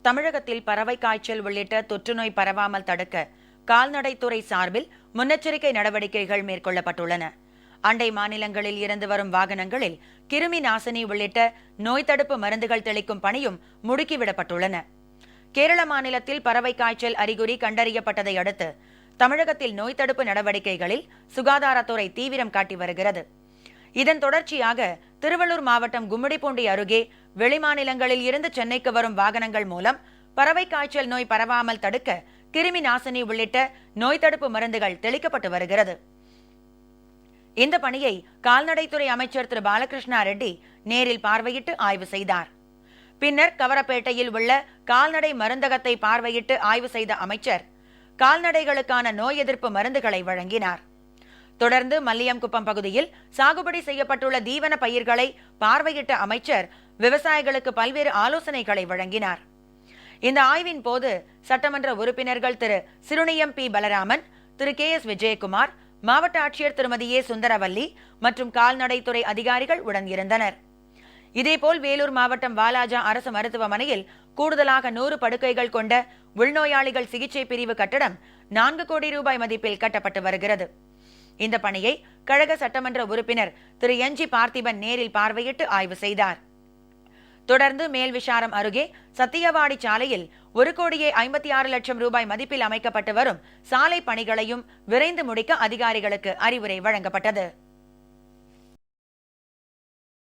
தமிழகத்தில் பறவை காய்ச்சல் உள்ளிட்ட தொற்றுநோய் பரவாமல் தடுக்க கால்நடைத்துறை சார்பில் முன்னெச்சரிக்கை நடவடிக்கைகள் மேற்கொள்ளப்பட்டுள்ளன. அண்டை மாநிலங்களில் இருந்து வரும் வாகனங்களில் கிருமி நாசினி உள்ளிட்ட நோய் தடுப்பு மருந்துகள் தெளிக்கும் பணியும் முடுக்கிவிடப்பட்டுள்ளன. கேரள மாநிலத்தில் பறவை காய்ச்சல் அறிகுறி கண்டறியப்பட்டதை அடுத்து தமிழகத்தில் நோய் தடுப்பு நடவடிக்கைகளில் சுகாதாரத்துறை தீவிரம் காட்டி வருகிறது. இதன் தொடர்ச்சியாக திருவள்ளூர் மாவட்டம் கும்மிடிப்பூண்டி அருகே வெளிமாநிலங்களில் இருந்து சென்னைக்கு வரும் வாகனங்கள் மூலம் பறவை காய்ச்சல் நோய் பரவாமல் தடுக்க கிருமி நாசினி உள்ளிட்ட நோய் தடுப்பு மருந்துகள் தெளிக்கப்பட்டு வருகிறது. இந்த பணியை கால்நடைத்துறை அமைச்சர் திரு பாலகிருஷ்ணா ரெட்டி நேரில் பார்வையிட்டு ஆய்வு செய்தார். பின்னர் கவரப்பேட்டையில் உள்ள கால்நடை மருந்தகத்தை பார்வையிட்டு ஆய்வு செய்த அமைச்சர் கால்நடைகளுக்கான நோய் எதிர்ப்பு மருந்துகளை வழங்கினார். தொடர்ந்து மல்லியம்குப்பம் பகுதியில் சாகுபடி செய்யப்பட்டுள்ள தீவன பயிர்களை பார்வையிட்ட அமைச்சர் விவசாயிகளுக்கு பல்வேறு ஆலோசனைகளை வழங்கினார். இந்த ஆய்வின் போது சட்டமன்ற உறுப்பினர்கள் திரு சிறுனியம் பி பலராமன், திரு கே எஸ் விஜயகுமார், மாவட்ட ஆட்சியர் திருமதி ஏ சுந்தரவல்லி மற்றும் கால்நடைத்துறை அதிகாரிகள் உடன் இருந்தனர். இதேபோல் வேலூர் மாவட்டம் வாலாஜா அரசு மருத்துவமனையில் கூடுதலாக 100 படுக்கைகள் கொண்ட உள்நோயாளிகள் சிகிச்சை பிரிவு கட்டடம் 4 கோடி ரூபாய் மதிப்பில் கட்டப்பட்டு வருகிறது. இந்த பணியை கழக சட்டமன்ற உறுப்பினர் திரு என் ஜி பார்த்திபன் நேரில் பார்வையிட்டு ஆய்வு செய்தார். தொடர்ந்து மேல்விசாரம் அருகே சத்தியவாடி சாலையில் 1,56,00,000 ரூபாய் மதிப்பில் அமைக்கப்பட்டு வரும் சாலை பணிகளையும் விரைந்து முடிக்க அதிகாரிகளுக்கு அறிவுரை வழங்கப்பட்டது.